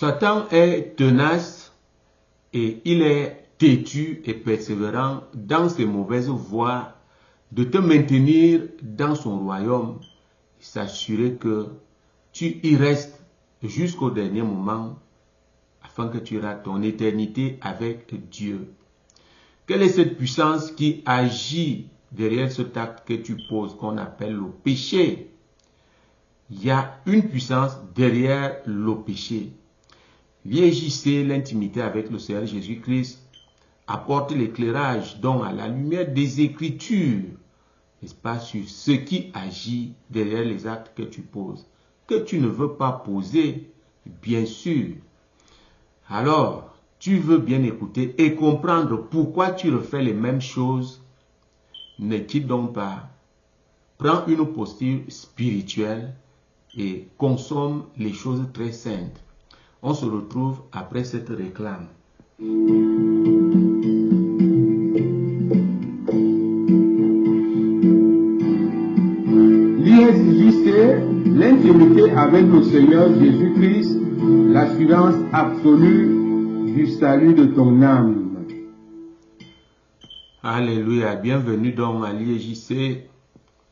Satan est tenace et il est têtu et persévérant dans ses mauvaises voies de te maintenir dans son royaume et s'assurer que tu y restes jusqu'au dernier moment afin que tu auras ton éternité avec Dieu. Quelle est cette puissance qui agit derrière cet acte que tu poses, qu'on appelle le péché? Il y a une puissance derrière le péché. L'IJC, l'intimité avec le Seigneur Jésus-Christ, apporte l'éclairage donc à la lumière des Écritures, n'est-ce pas, sur ce qui agit derrière les actes que tu poses, que tu ne veux pas poser, bien sûr. Alors, tu veux bien écouter et comprendre pourquoi tu refais les mêmes choses. Ne quitte donc pas. Prends une posture spirituelle et consomme les choses très saintes. On se retrouve après cette réclame. L'IJC, l'intimité avec le Seigneur Jésus-Christ, l'assurance absolue du salut de ton âme. Alléluia, bienvenue donc à l'IJC.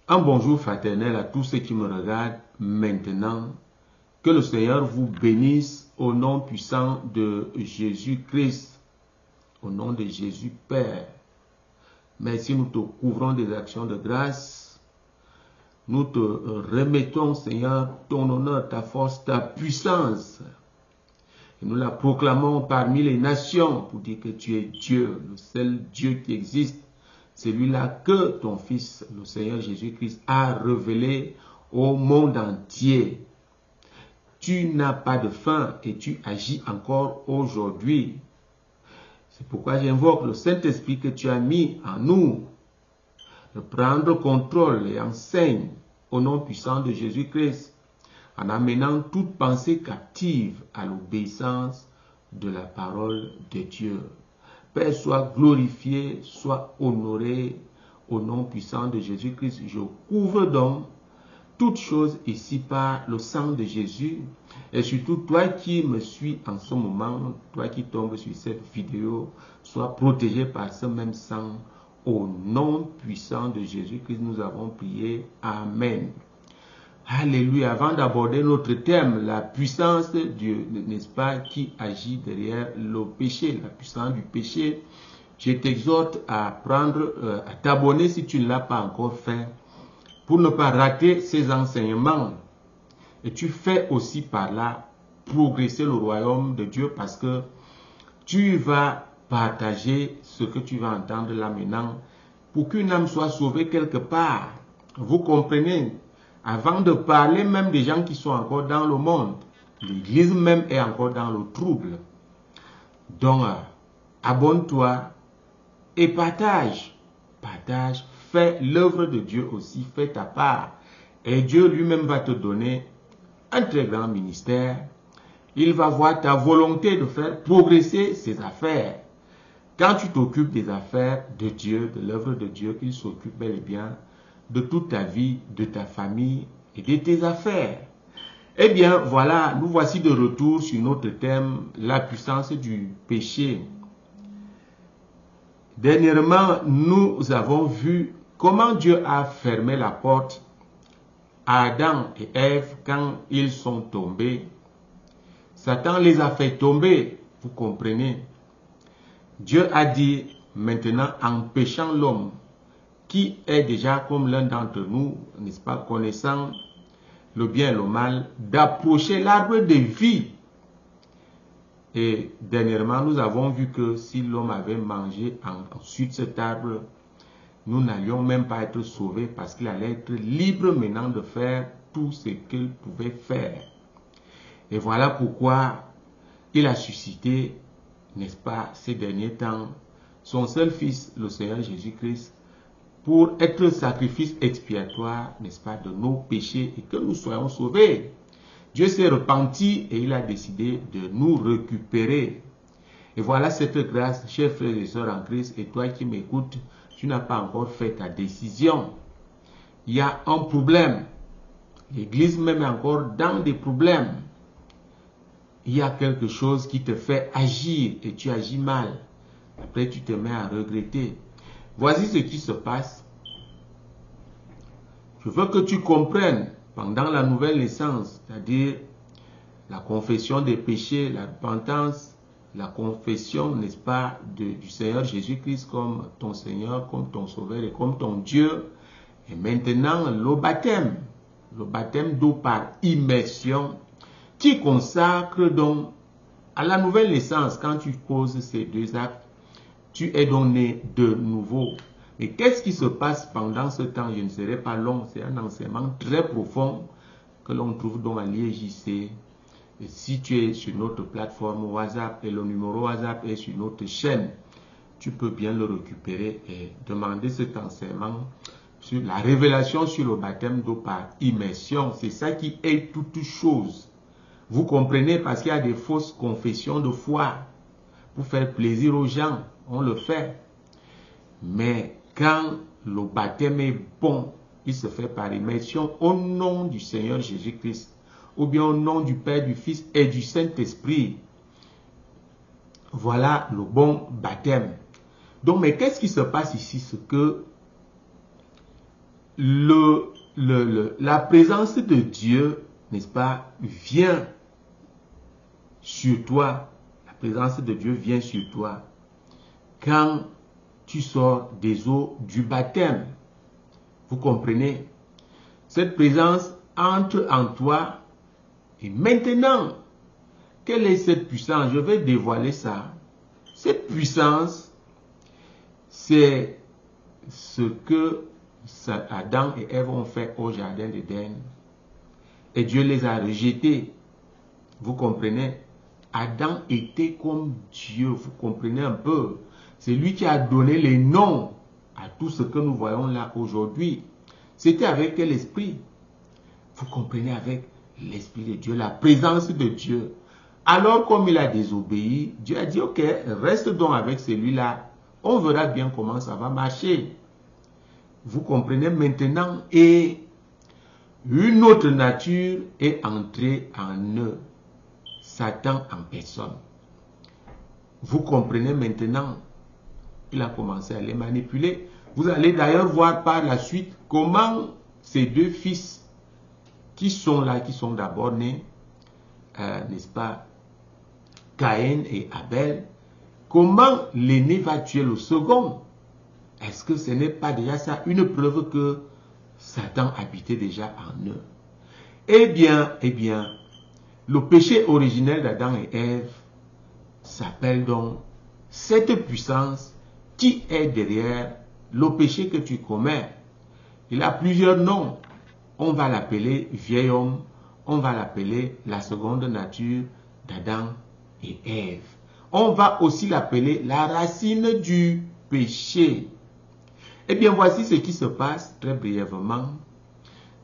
Un bonjour fraternel à tous ceux qui me regardent maintenant. Que le Seigneur vous bénisse au nom puissant de Jésus-Christ, au nom de Jésus Père. Merci, nous te couvrons des actions de grâce. Nous te remettons, Seigneur, ton honneur, ta force, ta puissance. Et nous la proclamons parmi les nations pour dire que tu es Dieu, le seul Dieu qui existe. Celui-là que ton Fils, le Seigneur Jésus-Christ, a révélé au monde entier. Tu n'as pas de fin et tu agis encore aujourd'hui. C'est pourquoi j'invoque le Saint-Esprit que tu as mis en nous de prendre contrôle et enseigne au nom puissant de Jésus-Christ en amenant toute pensée captive à l'obéissance de la parole de Dieu. Père, sois glorifié, sois honoré au nom puissant de Jésus-Christ. Je couvre donc toutes choses ici par le sang de Jésus. Et surtout, toi qui me suis en ce moment, toi qui tombes sur cette vidéo, sois protégé par ce même sang. Au nom puissant de Jésus-Christ, nous avons prié. Amen. Alléluia. Avant d'aborder notre thème, la puissance de Dieu, n'est-ce pas, qui agit derrière le péché, la puissance du péché, je t'exhorte à à t'abonner si tu ne l'as pas encore fait, pour ne pas rater ces enseignements. Et tu fais aussi par là progresser le royaume de Dieu parce que tu vas partager ce que tu vas entendre là maintenant pour qu'une âme soit sauvée quelque part. Vous comprenez? Avant de parler même des gens qui sont encore dans le monde, l'Église même est encore dans le trouble. Donc, abonne-toi et partage. Partage, fais l'œuvre de Dieu aussi, fais ta part. Et Dieu lui-même va te donner un très grand ministère. Il va voir ta volonté de faire progresser ses affaires. Quand tu t'occupes des affaires de Dieu, de l'œuvre de Dieu, il s'occupe bel et bien de toute ta vie, de ta famille et de tes affaires. Eh bien, voilà, nous voici de retour sur notre thème, la puissance du péché. Dernièrement, nous avons vu comment Dieu a fermé la porte à Adam et Ève quand ils sont tombés. Satan les a fait tomber, vous comprenez. Dieu a dit, maintenant, en péchant l'homme, qui est déjà comme l'un d'entre nous, n'est-ce pas, connaissant le bien et le mal, d'approcher l'arbre de vie. Et dernièrement, nous avons vu que si l'homme avait mangé ensuite cet arbre, nous n'allions même pas être sauvés parce qu'il allait être libre maintenant de faire tout ce qu'il pouvait faire. Et voilà pourquoi il a suscité, n'est-ce pas, ces derniers temps, son seul fils, le Seigneur Jésus-Christ, pour être sacrifice expiatoire, n'est-ce pas, de nos péchés et que nous soyons sauvés. Dieu s'est repenti et il a décidé de nous récupérer. Et voilà cette grâce, chers frères et sœurs en Christ, et toi qui m'écoutes, tu n'as pas encore fait ta décision. Il y a un problème. L'Église même est encore dans des problèmes. il y a quelque chose qui te fait agir et tu agis mal. Après, tu te mets à regretter. Voici ce qui se passe. Je veux que tu comprennes pendant la nouvelle naissance, c'est-à-dire la confession des péchés, la repentance, la confession, n'est-ce pas, du Seigneur Jésus-Christ comme ton Seigneur, comme ton Sauveur et comme ton Dieu. Et maintenant, le baptême d'eau par immersion, qui consacre donc à la nouvelle naissance. Quand tu poses ces deux actes, tu es donc né de nouveau. Et qu'est-ce qui se passe pendant ce temps? Je ne serai pas long, c'est un enseignement très profond que l'on trouve donc à l'IEJC. Et si tu es sur notre plateforme WhatsApp et le numéro WhatsApp est sur notre chaîne, tu peux bien le récupérer et demander cet enseignement sur la révélation sur le baptême d'eau par immersion. C'est ça qui est toute chose. Vous comprenez, parce qu'il y a des fausses confessions de foi. Pour faire plaisir aux gens, on le fait. Mais quand le baptême est bon, il se fait par immersion au nom du Seigneur Jésus-Christ, ou bien au nom du Père, du Fils et du Saint-Esprit. Voilà le bon baptême. Donc, mais qu'est-ce qui se passe ici? C'est que la présence de Dieu, n'est-ce pas, vient sur toi. La présence de Dieu vient sur toi quand tu sors des eaux du baptême. Vous comprenez? Cette présence entre en toi. Et maintenant, quelle est cette puissance? Je vais dévoiler ça. Cette puissance, c'est ce que Adam et Ève ont fait au jardin d'Éden. Et Dieu les a rejetés. Vous comprenez? Adam était comme Dieu. Vous comprenez un peu? C'est lui qui a donné les noms à tout ce que nous voyons là aujourd'hui. C'était avec quel esprit? Vous comprenez? Avec l'Esprit de Dieu, la présence de Dieu. Alors, comme il a désobéi, Dieu a dit, ok, reste donc avec celui-là. On verra bien comment ça va marcher. Vous comprenez maintenant? Et une autre nature est entrée en eux. Satan en personne. Vous comprenez maintenant? Il a commencé à les manipuler. Vous allez d'ailleurs voir par la suite comment ces deux fils qui sont là, qui sont d'abord nés, n'est-ce pas, Caïn et Abel, comment l'aîné va tuer le second? Est-ce que ce n'est pas déjà ça une preuve que Satan habitait déjà en eux? Eh bien, le péché originel d'Adam et Ève s'appelle donc cette puissance qui est derrière le péché que tu commets. Il a plusieurs noms. On va l'appeler vieil homme, on va l'appeler la seconde nature d'Adam et Ève. On va aussi l'appeler la racine du péché. Eh bien, voici ce qui se passe très brièvement.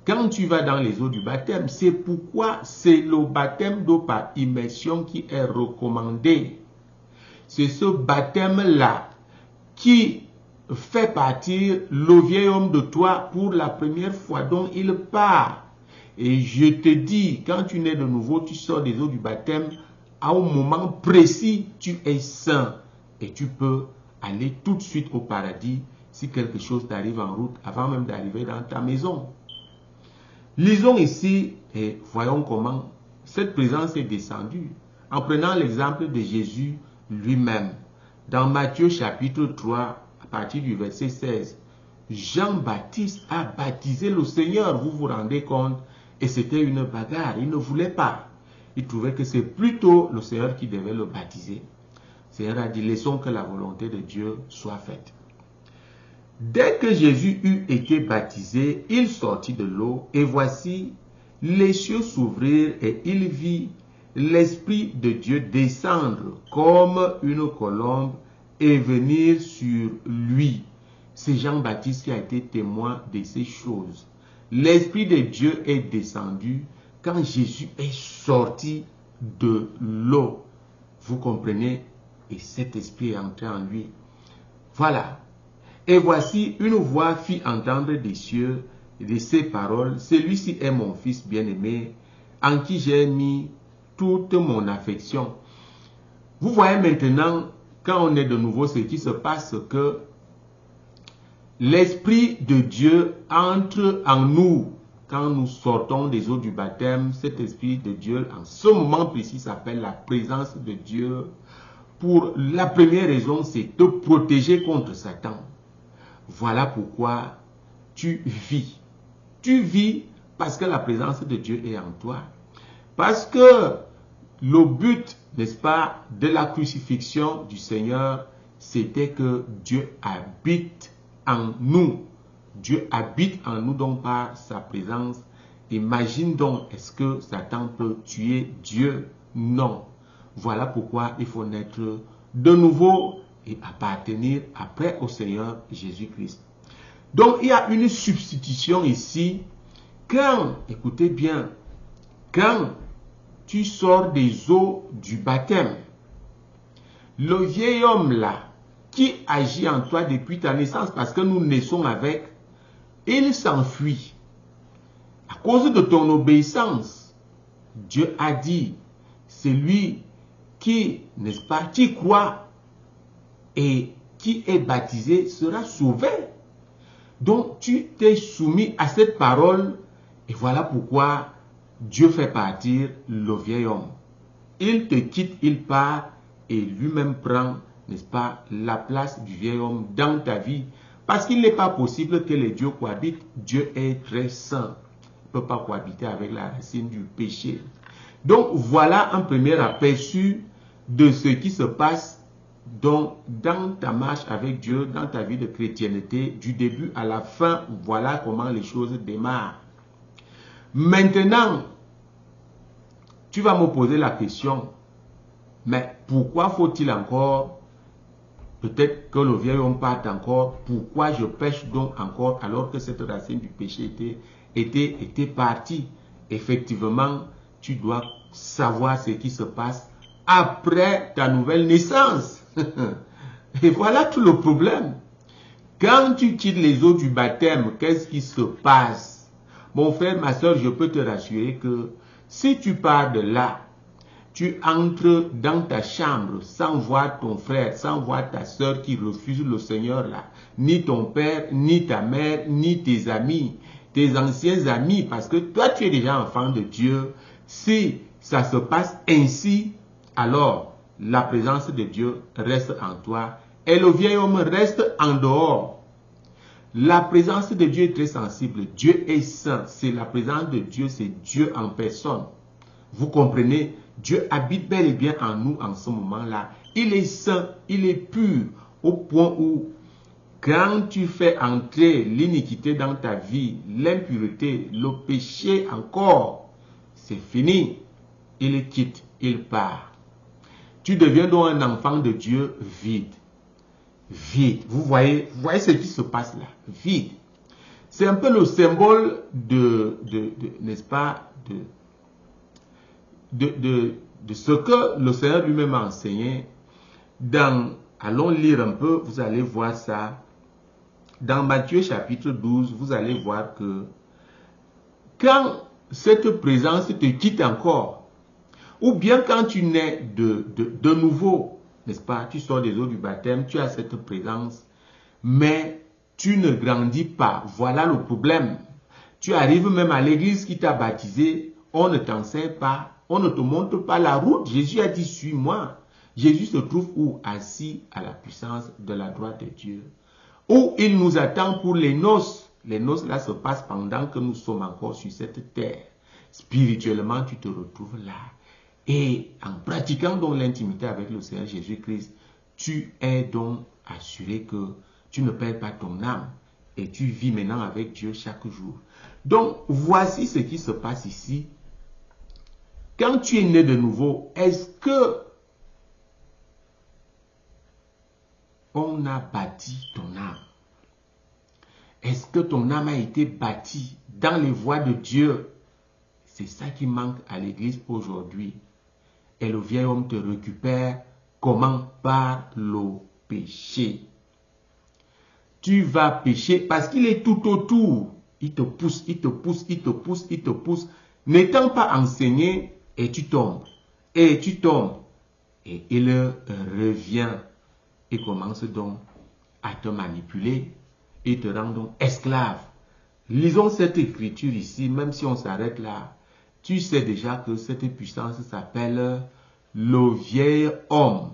Quand tu vas dans les eaux du baptême, c'est pourquoi c'est le baptême d'eau par immersion qui est recommandé. C'est ce baptême-là qui fait partir le vieil homme de toi pour la première fois dont il part. Et je te dis, quand tu nais de nouveau, tu sors des eaux du baptême, à un moment précis, tu es saint. Et tu peux aller tout de suite au paradis si quelque chose t'arrive en route, avant même d'arriver dans ta maison. Lisons ici et voyons comment cette présence est descendue. En prenant l'exemple de Jésus lui-même. Dans Matthieu chapitre 3, à partir du verset 16, Jean-Baptiste a baptisé le Seigneur, vous vous rendez compte? Et c'était une bagarre, il ne voulait pas. Il trouvait que c'est plutôt le Seigneur qui devait le baptiser. Le Seigneur a dit, laissons que la volonté de Dieu soit faite. Dès que Jésus eut été baptisé, il sortit de l'eau, et voici, les cieux s'ouvrirent, et il vit l'Esprit de Dieu descendre comme une colombe et venir sur lui. C'est Jean-Baptiste qui a été témoin de ces choses. L'Esprit de Dieu est descendu quand Jésus est sorti de l'eau. Vous comprenez? Et cet Esprit est entré en lui. Voilà. Et voici une voix fit entendre des cieux de ces paroles. Celui-ci est mon fils bien-aimé, en qui j'ai mis toute mon affection. Vous voyez maintenant, quand on est de nouveau, ce qui se passe, que l'Esprit de Dieu entre en nous. Quand nous sortons des eaux du baptême, cet Esprit de Dieu, en ce moment précis, s'appelle la présence de Dieu. Pour la première raison, c'est te protéger contre Satan. Voilà pourquoi tu vis. Tu vis parce que la présence de Dieu est en toi. Parce que le but, n'est-ce pas, de la crucifixion du Seigneur, c'était que Dieu habite en nous. Dieu habite en nous donc par sa présence. Imagine donc, est-ce que Satan peut tuer Dieu? Non. Voilà pourquoi il faut naître de nouveau et appartenir après au Seigneur Jésus-Christ. Donc il y a une substitution ici. Quand, écoutez bien, quand tu sors des eaux du baptême, le vieil homme là, qui agit en toi depuis ta naissance, parce que nous naissons avec, il s'enfuit. À cause de ton obéissance, Dieu a dit, c'est lui qui, n'est-ce pas, qui croit et qui est baptisé sera sauvé. Donc tu t'es soumis à cette parole et voilà pourquoi Dieu fait partir le vieil homme. Il te quitte, il part et lui-même prend, n'est-ce pas, la place du vieil homme dans ta vie. Parce qu'il n'est pas possible que les dieux cohabitent. Dieu est très saint. Il ne peut pas cohabiter avec la racine du péché. Donc voilà un premier aperçu de ce qui se passe dans ta marche avec Dieu, dans ta vie de chrétienté, du début à la fin. Voilà comment les choses démarrent. Maintenant, tu vas me poser la question, mais pourquoi faut-il encore, peut-être que le vieil homme parte encore, pourquoi je pêche donc encore alors que cette racine du péché était partie? Effectivement, tu dois savoir ce qui se passe après ta nouvelle naissance. Et voilà tout le problème. Quand tu quittes les eaux du baptême, qu'est-ce qui se passe? Mon frère, ma soeur, je peux te rassurer que si tu pars de là, tu entres dans ta chambre sans voir ton frère, sans voir ta soeur qui refuse le Seigneur là, ni ton père, ni ta mère, ni tes amis, tes anciens amis, parce que toi tu es déjà enfant de Dieu. Si ça se passe ainsi, alors la présence de Dieu reste en toi et le vieil homme reste en dehors. La présence de Dieu est très sensible. Dieu est saint. C'est la présence de Dieu, c'est Dieu en personne. Vous comprenez? Dieu habite bel et bien en nous en ce moment-là. Il est saint, il est pur, au point où quand tu fais entrer l'iniquité dans ta vie, l'impureté, le péché encore, c'est fini. Il quitte, il part. Tu deviens donc un enfant de Dieu vide. Vide. Vous voyez ce qui se passe là. Vide. C'est un peu le symbole n'est-ce pas, de ce que le Seigneur lui-même a enseigné. Allons lire un peu, vous allez voir ça. Dans Matthieu chapitre 12, vous allez voir que quand cette présence te quitte encore, ou bien quand tu nais de nouveau, n'est-ce pas, tu sors des eaux du baptême, tu as cette présence, mais tu ne grandis pas. Voilà le problème. Tu arrives même à l'église qui t'a baptisé, on ne t'enseigne pas, on ne te montre pas la route. Jésus a dit, suis-moi. Jésus se trouve où? Assis à la puissance de la droite de Dieu. Où il nous attend pour les noces. Les noces là se passent pendant que nous sommes encore sur cette terre. Spirituellement, tu te retrouves là. Et en pratiquant donc l'intimité avec le Seigneur Jésus-Christ, tu es donc assuré que tu ne perds pas ton âme. Et tu vis maintenant avec Dieu chaque jour. Donc, voici ce qui se passe ici. Quand tu es né de nouveau, est-ce que on a bâti ton âme? Est-ce que ton âme a été bâtie dans les voies de Dieu? C'est ça qui manque à l'église aujourd'hui. Et le vieil homme te récupère. Comment? Par le péché. Tu vas pécher parce qu'il est tout autour. Il te pousse, il te pousse, il te pousse, il te pousse. N'étant pas enseigné, et tu tombes. et tu tombes. Et il revient et commence donc à te manipuler et te rend donc esclave. Lisons cette écriture ici, même si on s'arrête là. Tu sais déjà que cette puissance s'appelle le vieil homme.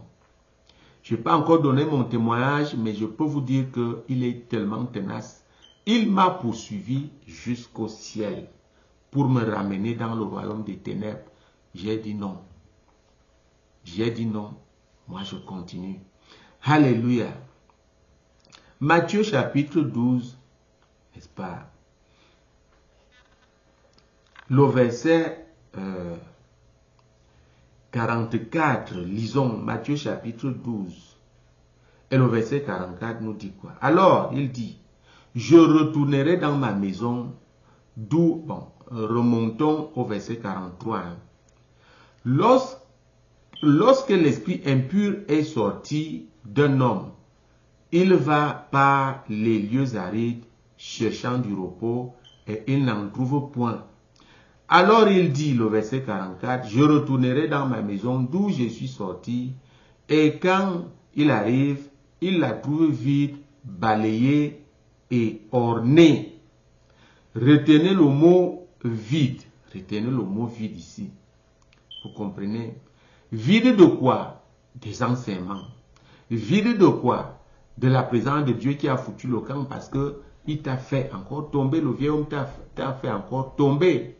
Je n'ai pas encore donné mon témoignage, mais je peux vous dire qu'il est tellement tenace. Il m'a poursuivi jusqu'au ciel pour me ramener dans le royaume des ténèbres. J'ai dit non. J'ai dit non. Moi, je continue. Alléluia. Matthieu chapitre 12, n'est-ce pas? Le verset 44, lisons Matthieu chapitre 12. Et le verset 44 nous dit quoi? Alors, il dit, je retournerai dans ma maison, d'où, bon, remontons au verset 43. Hein. Lorsque l'esprit impur est sorti d'un homme, il va par les lieux arides cherchant du repos et il n'en trouve point. Alors il dit, le verset 44, je retournerai dans ma maison d'où je suis sorti et quand il arrive, il la trouve vide, balayée et ornée. Retenez le mot vide. Retenez le mot vide ici. Vous comprenez? Vide de quoi? Des enseignements. Vide de quoi? De la présence de Dieu qui a foutu le camp parce qu'il t'a fait encore tomber. Le vieil homme t'a fait encore tomber.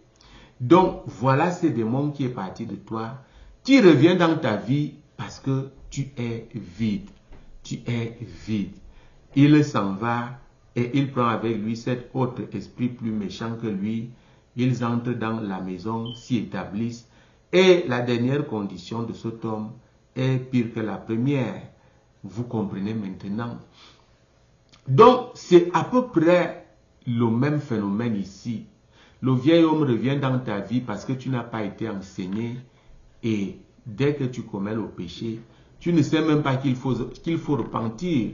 Donc, voilà ce démon qui est parti de toi, qui revient dans ta vie parce que tu es vide. Tu es vide. Il s'en va et il prend avec lui cet autre esprit plus méchant que lui. Ils entrent dans la maison, s'y établissent. Et la dernière condition de cet homme est pire que la première. Vous comprenez maintenant. Donc, c'est à peu près le même phénomène ici. Le vieil homme revient dans ta vie parce que tu n'as pas été enseigné. Et dès que tu commets le péché, tu ne sais même pas qu'il faut repentir.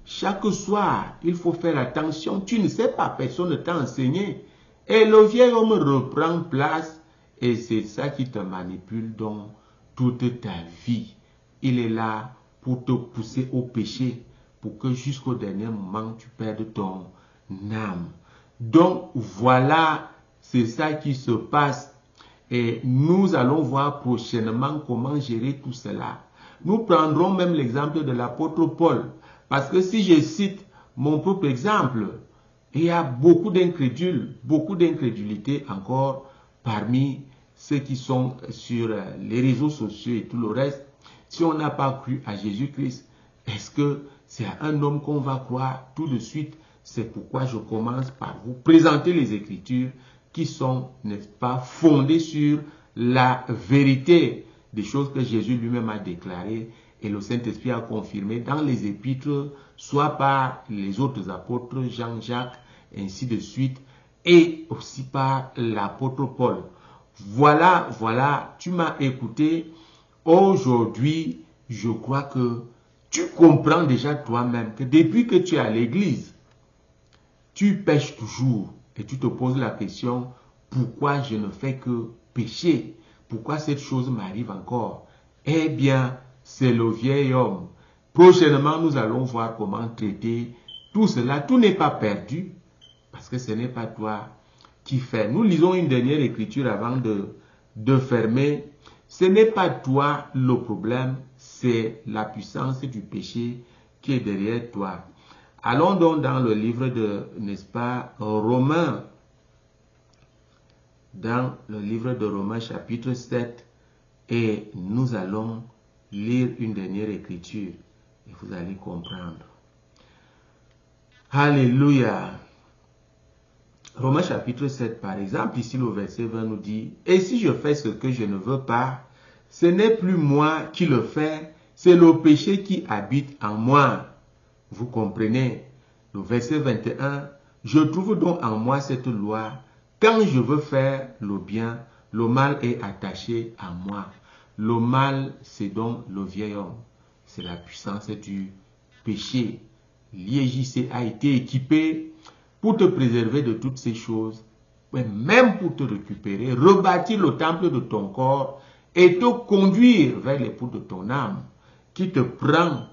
Chaque soir, il faut faire attention. Tu ne sais pas, personne ne t'a enseigné. Et le vieil homme reprend place. Et c'est ça qui te manipule dans toute ta vie. Il est là pour te pousser au péché, pour que jusqu'au dernier moment, tu perdes ton âme. Donc, voilà, c'est ça qui se passe. Et nous allons voir prochainement comment gérer tout cela. Nous prendrons même l'exemple de l'apôtre Paul. Parce que si je cite mon propre exemple, il y a beaucoup d'incrédules, beaucoup d'incrédulité encore parmi ceux qui sont sur les réseaux sociaux et tout le reste. Si on n'a pas cru à Jésus-Christ, est-ce que c'est à un homme qu'on va croire tout de suite? C'est pourquoi je commence par vous présenter les Écritures qui sont, n'est-ce pas, fondées sur la vérité des choses que Jésus lui-même a déclarées et le Saint-Esprit a confirmé dans les épîtres, soit par les autres apôtres, Jean-Jacques, ainsi de suite, et aussi par l'apôtre Paul. Voilà, tu m'as écouté. Aujourd'hui, je crois que tu comprends déjà toi-même que depuis que tu es à l'église, tu pêches toujours et tu te poses la question, pourquoi je ne fais que pécher? Pourquoi cette chose m'arrive encore? Eh bien, c'est le vieil homme. Prochainement, nous allons voir comment traiter tout cela. Tout n'est pas perdu parce que ce n'est pas toi qui fais. Nous lisons une dernière écriture avant de fermer. Ce n'est pas toi le problème, c'est la puissance du péché qui est derrière toi. Allons donc dans le livre de, n'est-ce pas, Romains. Dans le livre de Romains chapitre 7. Et nous allons lire une dernière écriture. Et vous allez comprendre. Alléluia. Romains chapitre 7, par exemple, ici le verset 20 nous dit, « Et si je fais ce que je ne veux pas, ce n'est plus moi qui le fais, c'est le péché qui habite en moi. » Vous comprenez? Le verset 21, « Je trouve donc en moi cette loi, quand je veux faire le bien, le mal est attaché à moi. » Le mal, c'est donc le vieil homme. C'est la puissance du péché. L'IEJC a été équipé pour te préserver de toutes ces choses, mais même pour te récupérer, rebâtir le temple de ton corps et te conduire vers l'époux de ton âme qui te prend,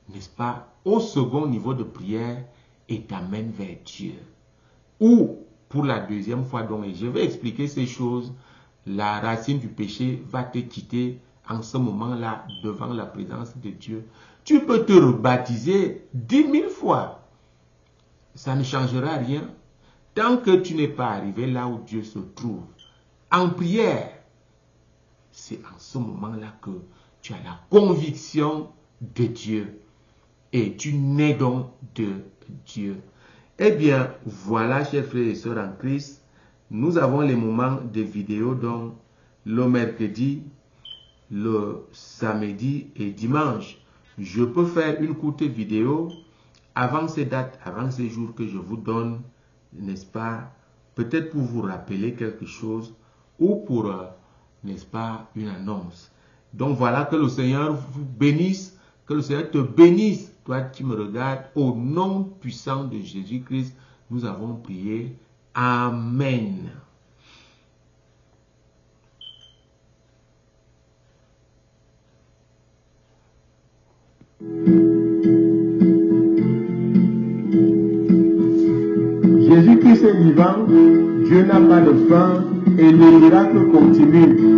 n'est-ce pas, au second niveau de prière et t'amène vers Dieu. Ou, pour la deuxième fois, donc, et je vais expliquer ces choses, la racine du péché va te quitter en ce moment-là devant la présence de Dieu. Tu peux te rebaptiser 10 000 fois. Ça ne changera rien tant que tu n'es pas arrivé là où Dieu se trouve. En prière, c'est en ce moment-là que tu as la conviction de Dieu et tu nais donc de Dieu. Eh bien, voilà, chers frères et sœurs en Christ, nous avons les moments de vidéo donc le mercredi, le samedi et dimanche. Je peux faire une courte vidéo avant ces dates, avant ces jours que je vous donne, n'est-ce pas, peut-être pour vous rappeler quelque chose ou pour, n'est-ce pas, une annonce. Donc voilà, que le Seigneur vous bénisse, que le Seigneur te bénisse, toi qui me regardes, au nom puissant de Jésus-Christ, nous avons prié. Amen. Jésus-Christ est vivant, Dieu n'a pas de fin et le miracle continue.